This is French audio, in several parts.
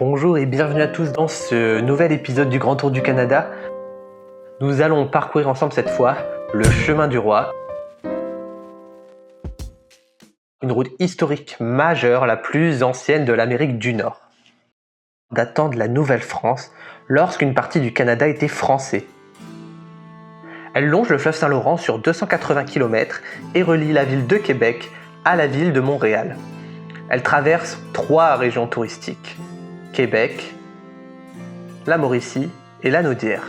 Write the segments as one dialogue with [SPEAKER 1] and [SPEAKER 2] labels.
[SPEAKER 1] Bonjour et bienvenue à tous dans ce nouvel épisode du Grand Tour du Canada. Nous allons parcourir ensemble cette fois le chemin du roi. Une route historique majeure, la plus ancienne de l'Amérique du Nord. Datant de la Nouvelle-France, lorsqu'une partie du Canada était français. Elle longe le fleuve Saint-Laurent sur 280 km et relie la ville de Québec à la ville de Montréal. Elle traverse 3 régions touristiques. Québec, la Mauricie et la Naudière.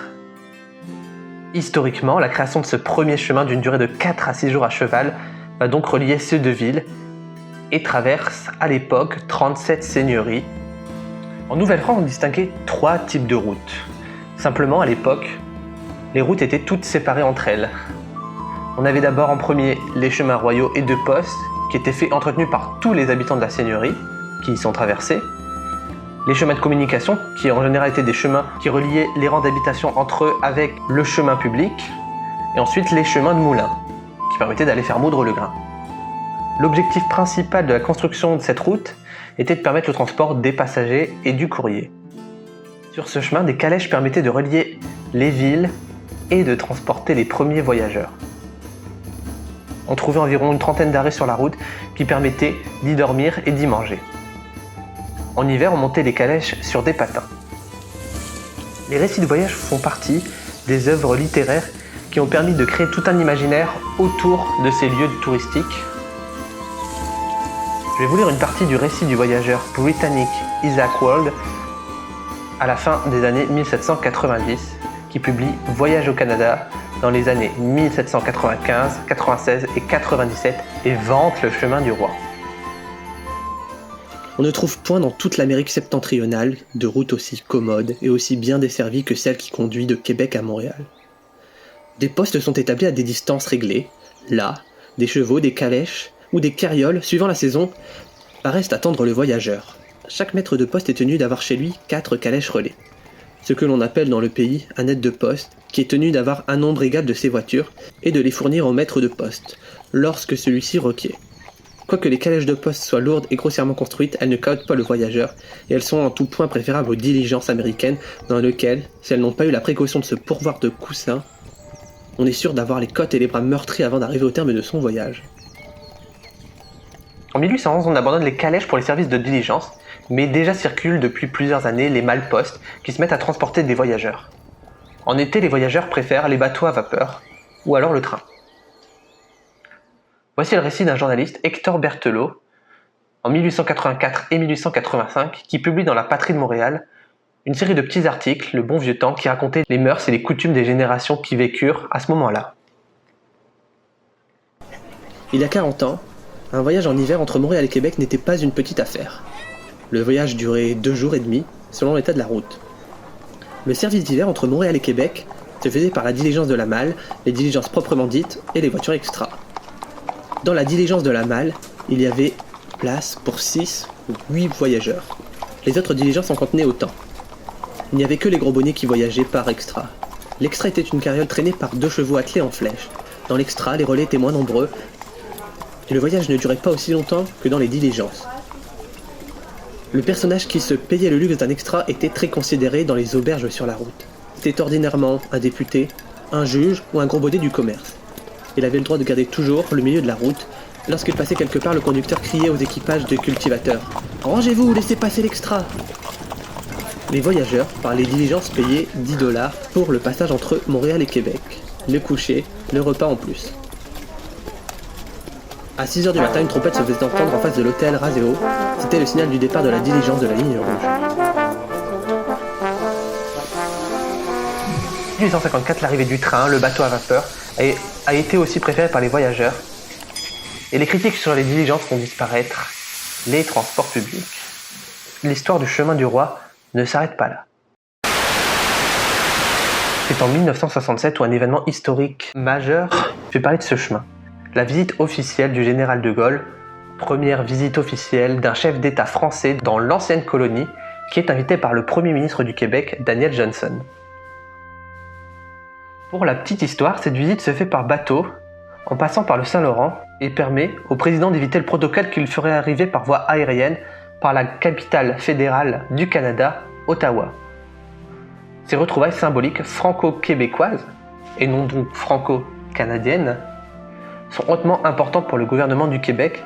[SPEAKER 1] Historiquement, la création de ce premier chemin d'une durée de 4 à 6 jours à cheval va donc relier ces deux villes et traverse à l'époque 37 seigneuries. En Nouvelle-France, on distinguait 3 types de routes. Simplement, à l'époque, les routes étaient toutes séparées entre elles. On avait d'abord en premier les chemins royaux et de poste qui étaient faits entretenus par tous les habitants de la seigneurie qui y sont traversés. Les chemins de communication, qui en général étaient des chemins qui reliaient les rangs d'habitation entre eux avec le chemin public, et ensuite les chemins de moulins, qui permettaient d'aller faire moudre le grain. L'objectif principal de la construction de cette route était de permettre le transport des passagers et du courrier. Sur ce chemin, des calèches permettaient de relier les villes et de transporter les premiers voyageurs. On trouvait environ une trentaine d'arrêts sur la route qui permettaient d'y dormir et d'y manger. En hiver, on montait les calèches sur des patins. Les récits de voyage font partie des œuvres littéraires qui ont permis de créer tout un imaginaire autour de ces lieux touristiques. Je vais vous lire une partie du récit du voyageur britannique Isaac Wald à la fin des années 1790, qui publie Voyage au Canada dans les années 1795, 96 et 97 et vante le chemin du roi. On ne trouve point dans toute l'Amérique septentrionale de route aussi commode et aussi bien desservie que celle qui conduit de Québec à Montréal. Des postes sont établis à des distances réglées. Là, des chevaux, des calèches ou des carrioles, suivant la saison, paraissent attendre le voyageur. Chaque maître de poste est tenu d'avoir chez lui 4 calèches relais. Ce que l'on appelle dans le pays un aide de poste, qui est tenu d'avoir un nombre égal de ses voitures et de les fournir au maître de poste, lorsque celui-ci requiert. Quoique les calèches de poste soient lourdes et grossièrement construites, elles ne cahotent pas le voyageur, et elles sont en tout point préférables aux diligences américaines dans lesquelles, si elles n'ont pas eu la précaution de se pourvoir de coussins, on est sûr d'avoir les côtes et les bras meurtris avant d'arriver au terme de son voyage. En 1811, on abandonne les calèches pour les services de diligence, mais déjà circulent depuis plusieurs années les malle-postes qui se mettent à transporter des voyageurs. En été, les voyageurs préfèrent les bateaux à vapeur, ou alors le train. Voici le récit d'un journaliste, Hector Berthelot, en 1884 et 1885, qui publie dans La Patrie de Montréal une série de petits articles, le bon vieux temps, qui racontaient les mœurs et les coutumes des générations qui vécurent à ce moment-là. Il y a 40 ans, un voyage en hiver entre Montréal et Québec n'était pas une petite affaire. Le voyage durait 2 jours et demi, selon l'état de la route. Le service d'hiver entre Montréal et Québec se faisait par la diligence de la Malle, les diligences proprement dites et les voitures extra. Dans la diligence de la Malle, il y avait place pour 6 ou 8 voyageurs. Les autres diligences en contenaient autant. Il n'y avait que les gros bonnets qui voyageaient par extra. L'extra était une carriole traînée par 2 chevaux attelés en flèche. Dans l'extra, les relais étaient moins nombreux et le voyage ne durait pas aussi longtemps que dans les diligences. Le personnage qui se payait le luxe d'un extra était très considéré dans les auberges sur la route. C'était ordinairement un député, un juge ou un gros bonnet du commerce. Il avait le droit de garder toujours le milieu de la route. Lorsqu'il passait quelque part, le conducteur criait aux équipages de cultivateurs « Rangez-vous, laissez passer l'extra !» Les voyageurs, par les diligences, payaient 10 $ pour le passage entre Montréal et Québec. Le coucher, le repas en plus. À 6 h du matin, une trompette se faisait entendre en face de l'hôtel Raseo. C'était le signal du départ de la diligence de la ligne rouge. En 1854, l'arrivée du train, le bateau à vapeur, a été aussi préféré par les voyageurs. Et les critiques sur les diligences font disparaître les transports publics. L'histoire du chemin du roi ne s'arrête pas là. C'est en 1967 où un événement historique majeur fait parler de ce chemin. La visite officielle du général de Gaulle, première visite officielle d'un chef d'État français dans l'ancienne colonie, qui est invité par le Premier ministre du Québec, Daniel Johnson. Pour la petite histoire, cette visite se fait par bateau, en passant par le Saint-Laurent, et permet au président d'éviter le protocole qu'il ferait arriver par voie aérienne par la capitale fédérale du Canada, Ottawa. Ces retrouvailles symboliques franco-québécoises, et non donc franco-canadiennes, sont hautement importantes pour le gouvernement du Québec,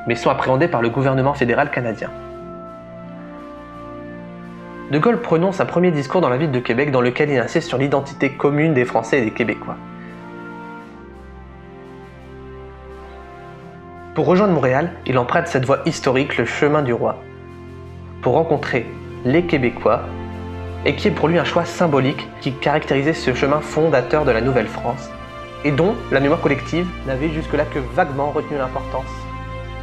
[SPEAKER 1] mais sont appréhendées par le gouvernement fédéral canadien. De Gaulle prononce un premier discours dans la ville de Québec dans lequel il insiste sur l'identité commune des Français et des Québécois. Pour rejoindre Montréal, il emprunte cette voie historique, le chemin du roi, pour rencontrer les Québécois, et qui est pour lui un choix symbolique qui caractérisait ce chemin fondateur de la Nouvelle-France, et dont la mémoire collective n'avait jusque-là que vaguement retenu l'importance.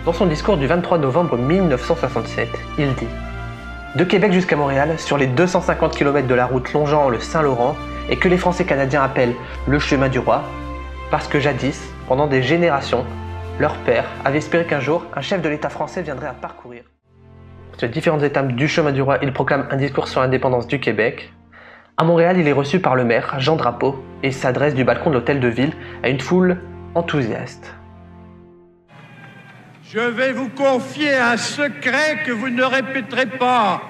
[SPEAKER 1] Dans son discours du 23 novembre 1967, il dit « De Québec jusqu'à Montréal, sur les 250 km de la route longeant le Saint-Laurent, et que les Français canadiens appellent le chemin du roi, parce que jadis, pendant des générations, leur père avait espéré qu'un jour, un chef de l'État français viendrait à parcourir. » Sur les différentes étapes du chemin du roi, il proclame un discours sur l'indépendance du Québec. À Montréal, il est reçu par le maire, Jean Drapeau, et s'adresse du balcon de l'hôtel de ville à une foule enthousiaste.
[SPEAKER 2] Je vais vous confier un secret que vous ne répéterez pas.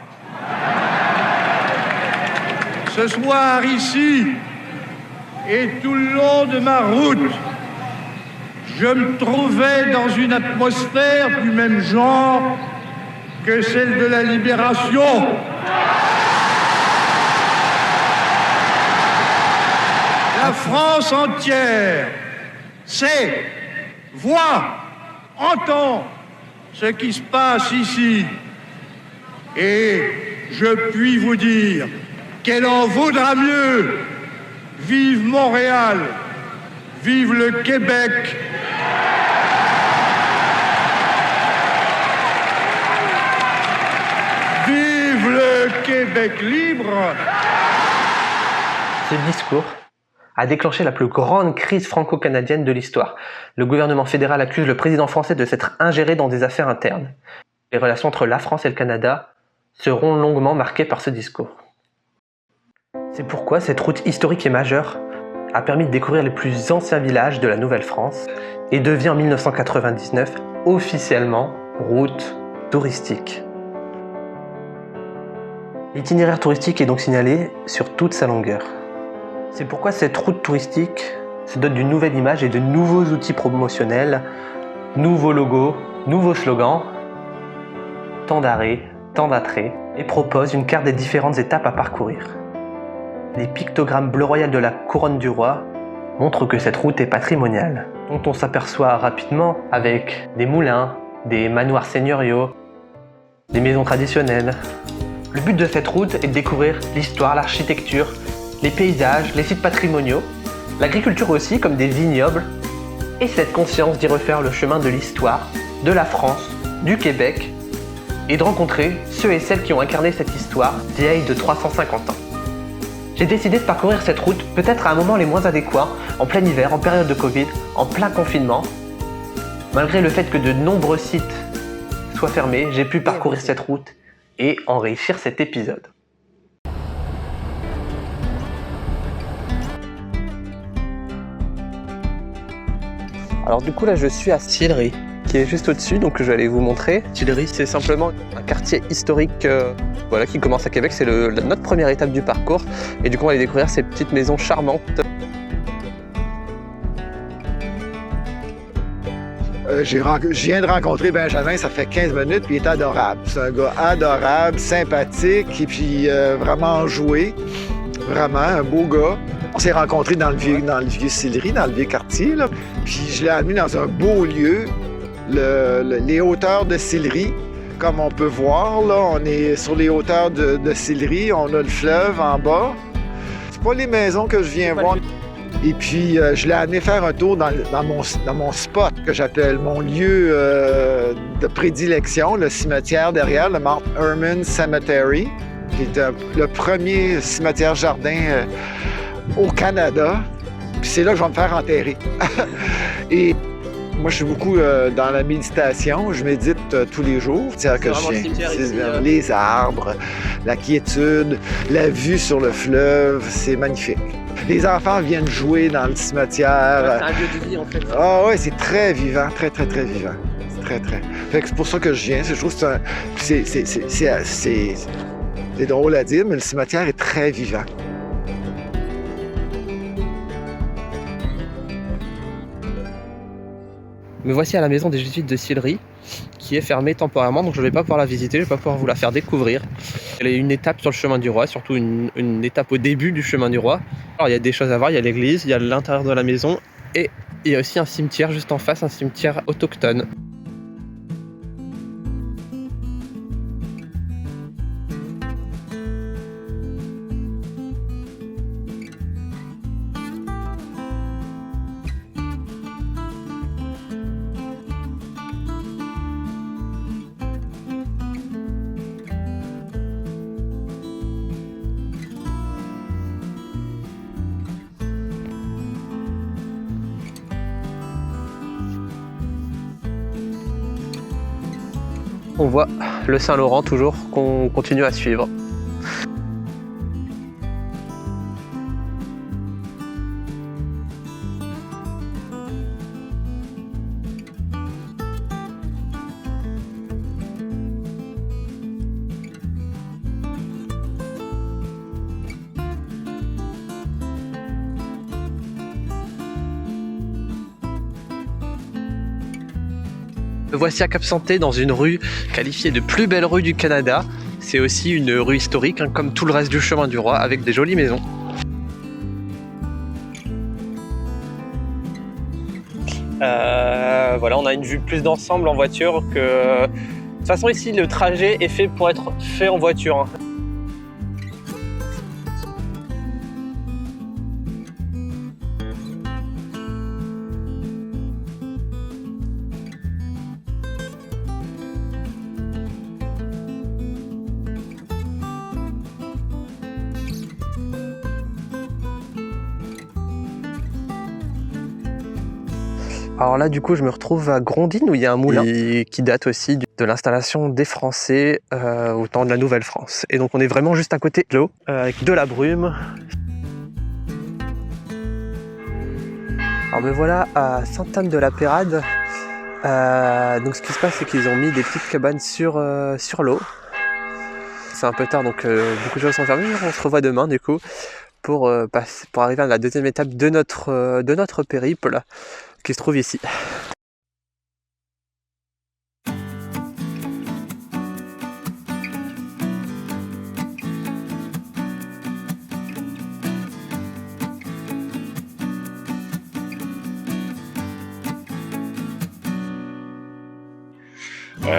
[SPEAKER 2] Ce soir ici, et tout le long de ma route, je me trouvais dans une atmosphère du même genre que celle de la Libération. La France entière sait, voit, entend ce qui se passe ici. Et je puis vous dire qu'elle en vaudra mieux. Vive Montréal, vive le Québec. Vive le Québec libre.
[SPEAKER 1] Ce discours a déclenché la plus grande crise franco-canadienne de l'histoire. Le gouvernement fédéral accuse le président français de s'être ingéré dans des affaires internes. Les relations entre la France et le Canada seront longuement marquées par ce discours. C'est pourquoi cette route historique et majeure a permis de découvrir les plus anciens villages de la Nouvelle-France et devient en 1999 officiellement route touristique. L'itinéraire touristique est donc signalé sur toute sa longueur. C'est pourquoi cette route touristique se dote d'une nouvelle image et de nouveaux outils promotionnels, nouveaux logos, nouveaux slogans, tant d'arrêts, tant d'attraits, et propose une carte des différentes étapes à parcourir. Les pictogrammes bleu royal de la couronne du roi montrent que cette route est patrimoniale, dont on s'aperçoit rapidement avec des moulins, des manoirs seigneuriaux, des maisons traditionnelles. Le but de cette route est de découvrir l'histoire, l'architecture, les paysages, les sites patrimoniaux, l'agriculture aussi, comme des vignobles, et cette conscience d'y refaire le chemin de l'histoire, de la France, du Québec, et de rencontrer ceux et celles qui ont incarné cette histoire vieille de 350 ans. J'ai décidé de parcourir cette route peut-être à un moment les moins adéquats, en plein hiver, en période de Covid, en plein confinement. Malgré le fait que de nombreux sites soient fermés, j'ai pu parcourir cette route et enrichir cet épisode. Alors du coup là je suis à Sillery, qui est juste au-dessus, donc je vais aller vous montrer. Sillery, c'est simplement un quartier historique voilà, qui commence à Québec, c'est notre première étape du parcours. Et du coup on va aller découvrir ces petites maisons charmantes.
[SPEAKER 3] Je viens de rencontrer Benjamin, ça fait 15 minutes, puis il est adorable. C'est un gars adorable, sympathique, et puis vraiment enjoué. Vraiment, un beau gars. On s'est rencontrés dans le vieux Sillery, dans le vieux quartier, là. Puis je l'ai amené dans un beau lieu, les hauteurs de Sillery. Comme on peut voir, là, on est sur les hauteurs de Sillery, on a le fleuve en bas. C'est pas les maisons que je viens voir. Et puis, je l'ai amené faire un tour dans mon spot que j'appelle mon lieu de prédilection, le cimetière derrière, le Mount Herman Cemetery, qui est le premier cimetière jardin au Canada. Puis c'est là que je vais me faire enterrer. Et moi, je suis beaucoup dans la méditation. Je médite tous les jours. C'est-à-dire que je les arbres, la quiétude, la vue sur le fleuve, c'est magnifique. Les enfants viennent jouer dans le cimetière.
[SPEAKER 1] C'est un lieu de vie, en fait.
[SPEAKER 3] Ah oui, c'est très vivant, très, très, très vivant. C'est très, très. Fait que c'est pour ça que je viens. Je trouve que c'est drôle à dire, mais le cimetière est très vivant.
[SPEAKER 1] Me voici à la maison des Jésuites de Sillery, qui est fermée temporairement, donc je ne vais pas pouvoir la visiter, je ne vais pas pouvoir vous la faire découvrir. Elle est une étape sur le chemin du roi, surtout une étape au début du chemin du roi. Alors il y a des choses à voir, il y a l'église, il y a l'intérieur de la maison, et il y a aussi un cimetière juste en face, un cimetière autochtone. On voit le Saint-Laurent toujours qu'on continue à suivre. Me voici à Cap-Santé dans une rue qualifiée de plus belle rue du Canada. C'est aussi une rue historique, comme tout le reste du chemin du roi, avec des jolies maisons. Voilà, on a une vue plus d'ensemble en voiture que... De toute façon ici le trajet est fait pour être fait en voiture. Alors là, du coup, je me retrouve à Grondines où il y a un moulin qui date aussi de l'installation des Français au temps de la Nouvelle-France. Et donc, on est vraiment juste à côté de l'eau, avec de la brume. Alors me voilà à Sainte-Anne-de-la-Pérade. Donc, ce qui se passe, c'est qu'ils ont mis des petites cabanes sur l'eau. C'est un peu tard, donc beaucoup de choses sont fermées. On se revoit demain, du coup, pour arriver à la deuxième étape de notre périple, qui se trouve ici.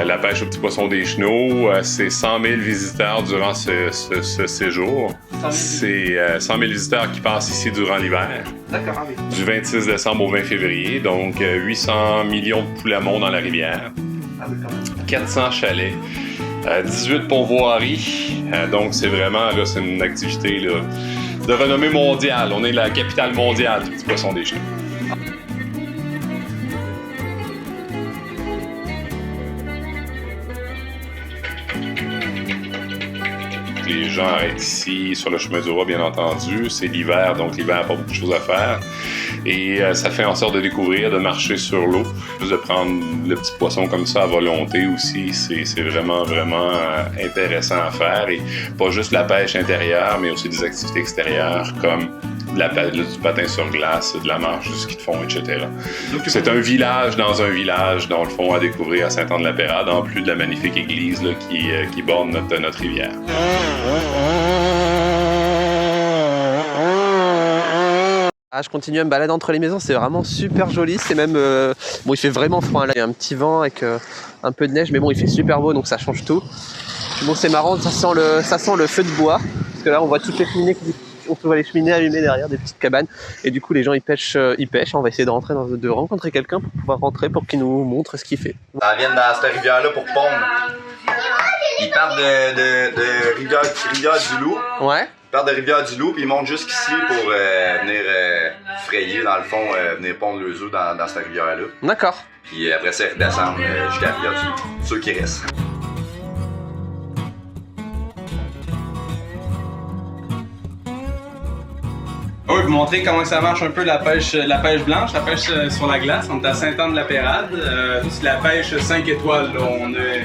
[SPEAKER 4] La pêche au petit poisson des chenaux, c'est 100 000 visiteurs durant ce séjour. C'est 100 000 visiteurs qui passent ici durant l'hiver.
[SPEAKER 1] D'accord, oui.
[SPEAKER 4] Du 26 décembre au 20 février, donc 800 millions de poulamons dans la rivière, 400 chalets, 18 pourvoiries. Donc c'est vraiment là, c'est une activité là, de renommée mondiale. On est la capitale mondiale du petit poisson des chenaux. Les gens arrêtent ici sur le chemin du roi, bien entendu. C'est l'hiver, donc l'hiver n'a pas beaucoup de choses à faire. Et ça fait en sorte de découvrir, de marcher sur l'eau. Juste de prendre le petit poisson comme ça à volonté aussi, c'est vraiment, vraiment intéressant à faire. Et pas juste la pêche intérieure, mais aussi des activités extérieures comme du patin sur glace, de la marche, du ski de fond, etc. C'est un village dans un village, dans le fond, à découvrir à Sainte-Anne-de-la-Pérade, en plus de la magnifique église là, qui borde notre rivière.
[SPEAKER 1] Je continue à me balader entre les maisons, c'est vraiment super joli, c'est même... Bon, il fait vraiment froid, là. Il y a un petit vent avec un peu de neige, mais bon, il fait super beau, donc ça change tout. Bon, c'est marrant, ça sent le feu de bois, parce que là, on voit toutes les cheminées, on peut voir les cheminées allumées derrière, des petites cabanes, et du coup, les gens, ils pêchent. On va essayer de rencontrer quelqu'un pour pouvoir rentrer, pour qu'il nous montre ce qu'il fait.
[SPEAKER 5] Ça vient dans cette rivière-là pour pondre. Ils partent de Rivière-du-Loup.
[SPEAKER 1] Ouais.
[SPEAKER 5] Ils partent de Rivière-du-Loup, puis ils montent jusqu'ici pour venir frayer, dans le fond, venir pondre leurs œufs dans cette rivière-là.
[SPEAKER 1] D'accord.
[SPEAKER 5] Puis après ça, ils redescendent jusqu'à Rivière-du-Loup. Ceux qui restent.
[SPEAKER 6] Oui, vous montrer comment ça marche un peu la pêche blanche, la pêche sur la glace. On est à Sainte-Anne-de-la-Pérade. C'est la pêche 5 étoiles. Là.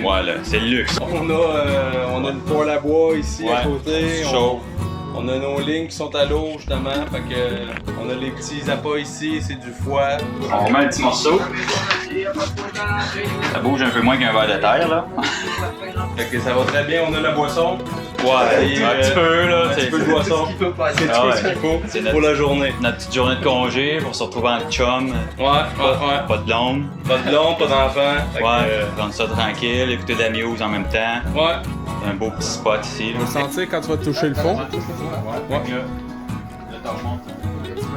[SPEAKER 7] Voilà, c'est le luxe.
[SPEAKER 6] On a une poêle à bois ici à côté.
[SPEAKER 7] Chaud.
[SPEAKER 6] On a nos lignes qui sont à l'eau justement. Fait que, on a les petits appâts ici, c'est du foie.
[SPEAKER 7] On remet un petit morceau. Ça bouge un peu moins qu'un verre de terre, là.
[SPEAKER 6] Fait que ça va très bien. On a la boisson.
[SPEAKER 7] Ouais, un petit peu, là.
[SPEAKER 6] Un petit peu de boisson. C'est tout ce qu'il faut pour la journée.
[SPEAKER 7] Notre petite journée de congé pour se retrouver en chum.
[SPEAKER 6] Ouais.
[SPEAKER 7] Pas de blonde.
[SPEAKER 6] Pas de blonde, pas d'enfant.
[SPEAKER 7] Prendre ça tranquille, écouter de la muse en même temps.
[SPEAKER 6] Ouais.
[SPEAKER 7] Un beau petit spot ici.
[SPEAKER 6] On va sentir quand tu vas toucher le fond.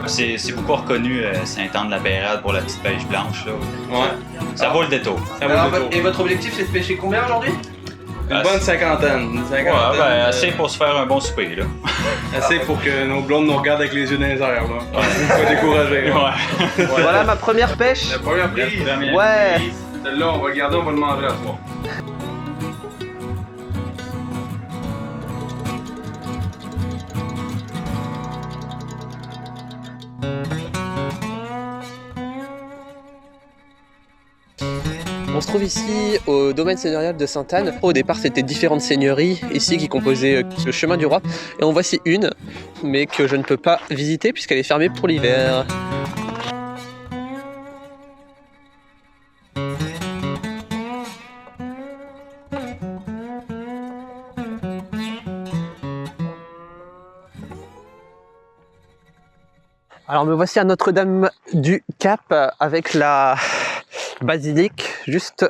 [SPEAKER 7] C'est beaucoup reconnu Sainte-Anne-de-la-Pérade pour la petite pêche blanche. Là.
[SPEAKER 6] Ouais.
[SPEAKER 7] Ça vaut le détour.
[SPEAKER 1] Et votre objectif, c'est de pêcher combien aujourd'hui?
[SPEAKER 6] Une bonne cinquantaine.
[SPEAKER 7] Assez pour se faire un bon souper. Là.
[SPEAKER 6] Assez pour que nos blondes nous regardent avec les yeux dans les airs. Là. Pas découragés.
[SPEAKER 7] Ouais.
[SPEAKER 1] Voilà ma première pêche.
[SPEAKER 6] La première prise.
[SPEAKER 1] Ouais.
[SPEAKER 6] Celle-là, on va le garder, on va le manger à soir.
[SPEAKER 1] On se trouve ici au domaine seigneurial de Sainte-Anne. Au départ, c'était différentes seigneuries ici qui composaient le chemin du roi. Et en voici une, mais que je ne peux pas visiter puisqu'elle est fermée pour l'hiver. Alors me voici à Notre-Dame du Cap avec la basilique juste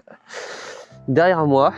[SPEAKER 1] derrière moi.